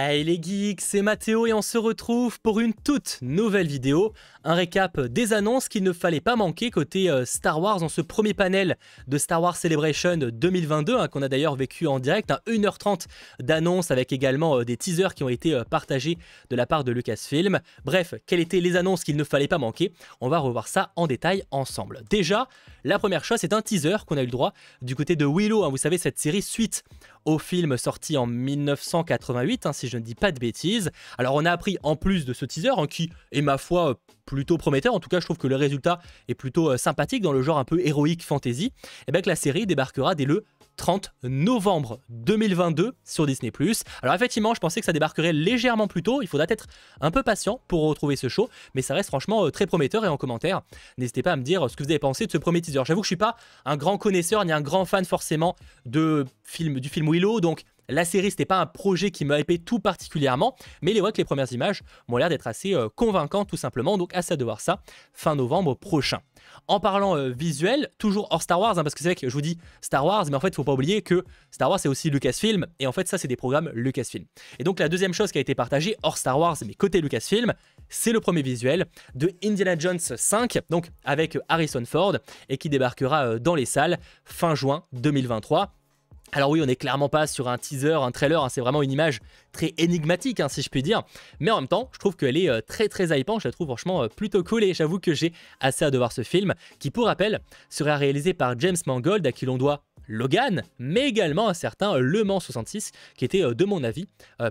Hey les geeks, c'est Mathéo et on se retrouve pour une toute nouvelle vidéo, un récap des annonces qu'il ne fallait pas manquer côté Star Wars dans ce premier panel de Star Wars Celebration 2022 qu'on a d'ailleurs vécu en direct, 1h30 d'annonces avec également des teasers qui ont été partagés de la part de Lucasfilm. Bref, quelles étaient les annonces qu'il ne fallait pas manquer? On va revoir ça en détail ensemble. Déjà, la première chose, c'est un teaser qu'on a eu le droit du côté de Willow, vous savez cette série suite au film sorti en 1988, si je ne dis pas de bêtises. Alors on a appris en plus de ce teaser, qui est ma foi plutôt prometteur, en tout cas je trouve que le résultat est plutôt sympathique dans le genre un peu héroïque fantasy, et bien que la série débarquera dès le 30 novembre 2022 sur Disney+. Alors effectivement, je pensais que ça débarquerait légèrement plus tôt, il faudra être un peu patient pour retrouver ce show, mais ça reste franchement très prometteur et en commentaire, n'hésitez pas à me dire ce que vous avez pensé de ce premier teaser. J'avoue que je suis pas un grand connaisseur ni un grand fan forcément du film Willow, donc la série, c'était pas un projet qui m'a hypé tout particulièrement, mais il est vrai que les premières images m'ont l'air d'être assez convaincantes tout simplement, donc à ça de voir ça fin novembre prochain. En parlant visuel, toujours hors Star Wars, parce que c'est vrai que je vous dis Star Wars, mais en fait il ne faut pas oublier que Star Wars c'est aussi Lucasfilm, et en fait ça c'est des programmes Lucasfilm. Et donc la deuxième chose qui a été partagée hors Star Wars, mais côté Lucasfilm, c'est le premier visuel de Indiana Jones 5, donc avec Harrison Ford, et qui débarquera dans les salles fin juin 2023. Alors oui, on n'est clairement pas sur un teaser, un trailer, c'est vraiment une image très énigmatique si je puis dire, mais en même temps je trouve qu'elle est très hypante, je la trouve franchement plutôt cool et j'avoue que j'ai assez hâte de voir ce film qui pour rappel sera réalisé par James Mangold à qui l'on doit Logan, mais également un certain Le Mans 66 qui était de mon avis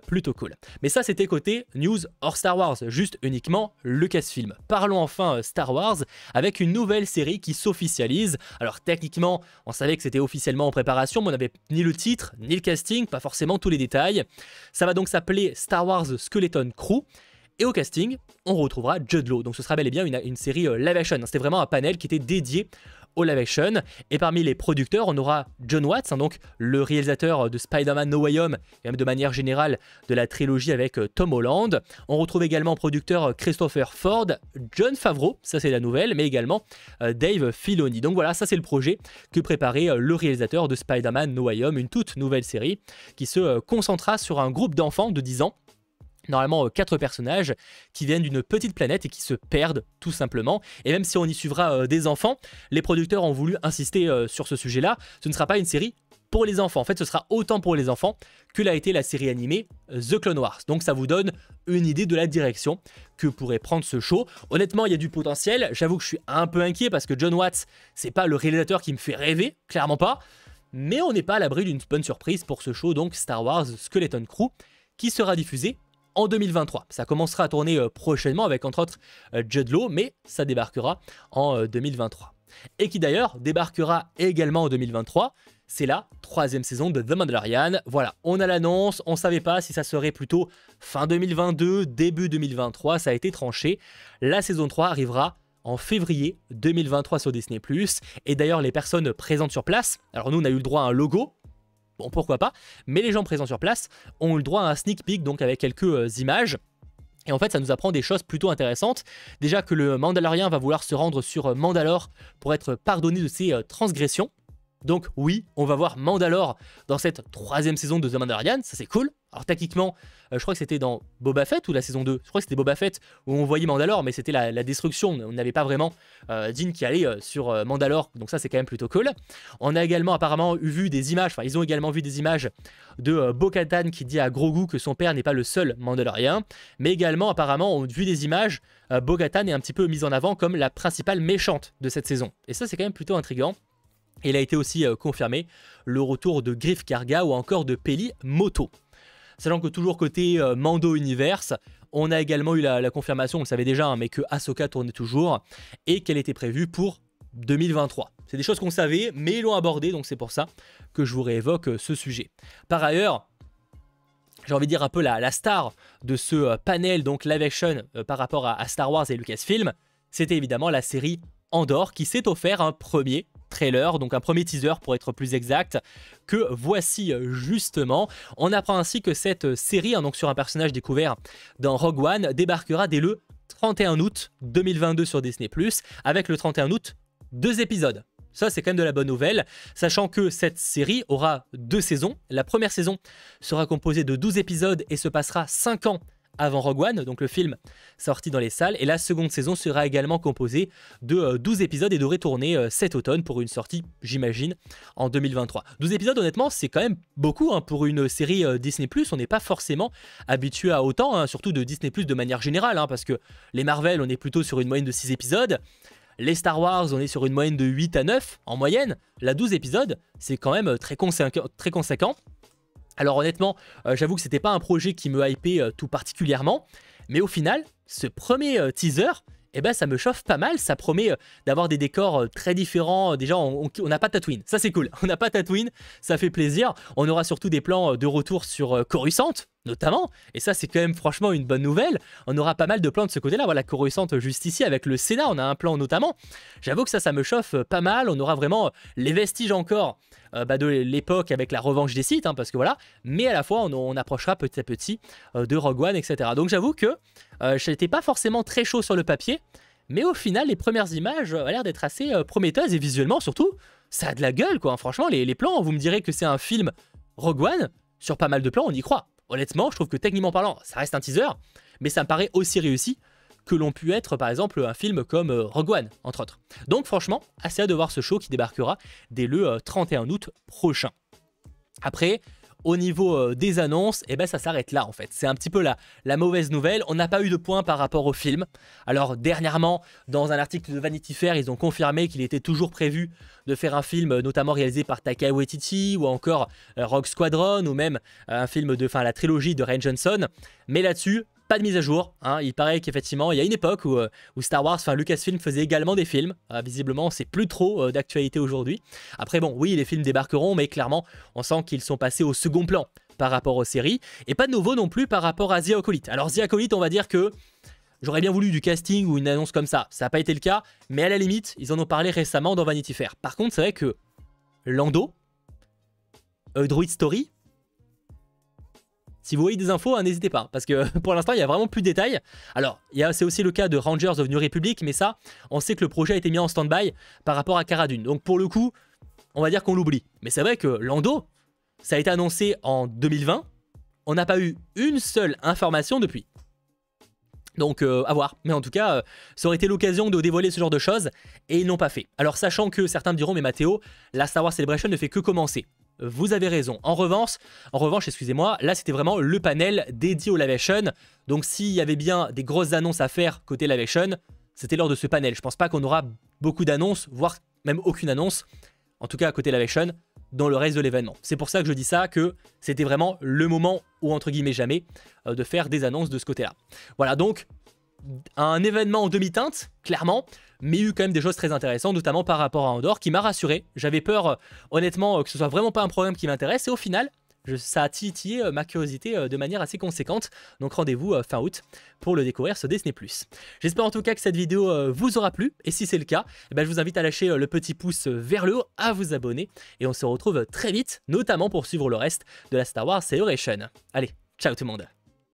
plutôt cool. Mais ça c'était côté news hors Star Wars, juste uniquement Lucasfilm. Parlons enfin Star Wars avec une nouvelle série qui s'officialise. Alors techniquement on savait que c'était officiellement en préparation, mais on n'avait ni le titre, ni le casting, pas forcément tous les détails. Ça va donc s'appeler Star Wars Skeleton Crew. Et au casting, on retrouvera Jude Law. Donc ce sera bel et bien une série live action. C'était vraiment un panel qui était dédié au live action. Et parmi les producteurs, on aura Jon Watts, donc le réalisateur de Spider-Man No Way Home, et même de manière générale de la trilogie avec Tom Holland. On retrouve également en producteur Christopher Ford, Jon Favreau, ça c'est la nouvelle, mais également Dave Filoni. Donc voilà, ça c'est le projet que préparait le réalisateur de Spider-Man No Way Home, une toute nouvelle série qui se concentrera sur un groupe d'enfants de 10 ans. Normalement 4 personnages qui viennent d'une petite planète et qui se perdent tout simplement. Et même si on y suivra des enfants, les producteurs ont voulu insister sur ce sujet-là. Ce ne sera pas une série pour les enfants. En fait, ce sera autant pour les enfants que l'a été la série animée The Clone Wars. Donc ça vous donne une idée de la direction que pourrait prendre ce show. Honnêtement, il y a du potentiel. J'avoue que je suis un peu inquiet parce que Jon Watts, c'est pas le réalisateur qui me fait rêver, clairement pas. Mais on n'est pas à l'abri d'une bonne surprise pour ce show, donc Star Wars Skeleton Crew, qui sera diffusé en 2023. Ça commencera à tourner prochainement avec entre autres Jude Law, mais ça débarquera en 2023. Et qui d'ailleurs débarquera également en 2023, c'est la 3e saison de The Mandalorian. Voilà, on a l'annonce, on ne savait pas si ça serait plutôt fin 2022, début 2023, ça a été tranché. La saison 3 arrivera en février 2023 sur Disney+. Et d'ailleurs les personnes présentes sur place, alors nous on a eu le droit à un logo, bon, pourquoi pas, mais les gens présents sur place ont eu le droit à un sneak peek, donc avec quelques images. Et en fait, ça nous apprend des choses plutôt intéressantes. Déjà que le Mandalorien va vouloir se rendre sur Mandalore pour être pardonné de ses transgressions. Donc oui, on va voir Mandalore dans cette 3e saison de The Mandalorian, ça c'est cool. Alors techniquement, je crois que c'était dans Boba Fett ou la saison 2. Je crois que c'était Boba Fett où on voyait Mandalore, mais c'était la destruction. On n'avait pas vraiment Din qui allait sur Mandalore, donc ça c'est quand même plutôt cool. On a également apparemment vu des images, enfin ils ont également vu des images de Bo-Katan qui dit à Grogu que son père n'est pas le seul Mandalorien, mais également apparemment on a vu des images, Bo-Katan est un petit peu mise en avant comme la principale méchante de cette saison. Et ça c'est quand même plutôt intriguant. Et il a été aussi confirmé le retour de Griff Karga ou encore de Peli Motto. Sachant que toujours côté Mando Universe, on a également eu la confirmation, on le savait déjà, mais que Ahsoka tournait toujours et qu'elle était prévue pour 2023. C'est des choses qu'on savait, mais ils l'ont abordé, donc c'est pour ça que je vous réévoque ce sujet. Par ailleurs, j'ai envie de dire un peu la star de ce panel, donc live action par rapport à Star Wars et Lucasfilm, c'était évidemment la série Andor qui s'est offert un premier trailer, donc un premier teaser pour être plus exact, que voici justement. On apprend ainsi que cette série, donc sur un personnage découvert dans Rogue One, débarquera dès le 31 août 2022 sur Disney+, avec le 31 août 2 épisodes. Ça, c'est quand même de la bonne nouvelle, sachant que cette série aura 2 saisons. La première saison sera composée de 12 épisodes et se passera 5 ans avant Rogue One, donc le film sorti dans les salles. Et la seconde saison sera également composée de 12 épisodes et devrait tourner cet automne pour une sortie, j'imagine, en 2023. 12 épisodes, honnêtement, c'est quand même beaucoup hein, pour une série Disney+. On n'est pas forcément habitué à autant, hein, surtout de Disney+, de manière générale, hein, parce que les Marvel, on est plutôt sur une moyenne de 6 épisodes. Les Star Wars, on est sur une moyenne de 8 à 9 en moyenne. La 12 épisodes, c'est quand même très conséquent. Alors honnêtement, j'avoue que c'était pas un projet qui me hypait tout particulièrement, mais au final, ce premier teaser, eh ben, ça me chauffe pas mal, ça promet d'avoir des décors très différents. Déjà, on n'a pas Tatooine, ça c'est cool, on n'a pas Tatooine, ça fait plaisir. On aura surtout des plans de retour sur Coruscant, notamment, et ça c'est quand même franchement une bonne nouvelle. On aura pas mal de plans de ce côté-là, voilà, Coruscant juste ici avec le Sénat, on a un plan notamment. J'avoue que ça me chauffe pas mal, on aura vraiment les vestiges encore de l'époque avec la revanche des Sith, hein, parce que voilà, mais à la fois on approchera petit à petit de Rogue One, etc. Donc j'avoue que je n'étais pas forcément très chaud sur le papier, mais au final les premières images ont l'air d'être assez prometteuses et visuellement surtout, ça a de la gueule quoi. Franchement les plans, vous me direz que c'est un film Rogue One, sur pas mal de plans on y croit. Honnêtement je trouve que techniquement parlant ça reste un teaser, mais ça me paraît aussi réussi que l'on pu être par exemple un film comme Rogue One entre autres. Donc franchement assez hâte de voir ce show qui débarquera dès le 31 août prochain. Après au niveau des annonces, eh ben ça s'arrête là en fait. C'est un petit peu la mauvaise nouvelle. On n'a pas eu de points par rapport au film. Alors dernièrement, dans un article de Vanity Fair, ils ont confirmé qu'il était toujours prévu de faire un film notamment réalisé par Taika Waititi ou encore Rogue Squadron ou même un film de la trilogie de Rian Johnson. Mais là-dessus, pas de mise à jour, hein. Il paraît qu'effectivement, il y a une époque où Star Wars, Lucasfilm faisait également des films. Visiblement, c'est plus trop d'actualité aujourd'hui. Après, bon, oui, les films débarqueront, mais clairement, on sent qu'ils sont passés au second plan par rapport aux séries. Et pas de nouveau non plus par rapport à The Acolyte. Alors, The Acolyte, on va dire que j'aurais bien voulu du casting ou une annonce comme ça. Ça n'a pas été le cas, mais à la limite, ils en ont parlé récemment dans Vanity Fair. Par contre, c'est vrai que Lando, Droid Story, si vous voyez des infos, n'hésitez pas, parce que pour l'instant, il n'y a vraiment plus de détails. Alors, c'est aussi le cas de Rangers of New Republic, mais ça, on sait que le projet a été mis en stand-by par rapport à Cara Dune. Donc pour le coup, on va dire qu'on l'oublie. Mais c'est vrai que Lando, ça a été annoncé en 2020, on n'a pas eu une seule information depuis. Donc à voir, mais en tout cas, ça aurait été l'occasion de dévoiler ce genre de choses, et ils n'ont pas fait. Alors sachant que certains me diront, mais Mathéo, la Star Wars Celebration ne fait que commencer. Vous avez raison. En revanche, excusez-moi, là c'était vraiment le panel dédié au live action. Donc s'il y avait bien des grosses annonces à faire côté live action, c'était lors de ce panel. Je pense pas qu'on aura beaucoup d'annonces, voire même aucune annonce, en tout cas côté live action, dans le reste de l'événement. C'est pour ça que je dis ça, que c'était vraiment le moment, ou entre guillemets jamais, de faire des annonces de ce côté-là. Voilà, donc un événement en demi-teinte, clairement, mais il y a eu quand même des choses très intéressantes, notamment par rapport à Andor, qui m'a rassuré. J'avais peur, honnêtement, que ce soit vraiment pas un programme qui m'intéresse, et au final, ça a titillé ma curiosité de manière assez conséquente. Donc rendez-vous fin août pour le découvrir sur Disney+. J'espère en tout cas que cette vidéo vous aura plu, et si c'est le cas, je vous invite à lâcher le petit pouce vers le haut, à vous abonner, et on se retrouve très vite, notamment pour suivre le reste de la Star Wars Celebration. Allez, ciao tout le monde!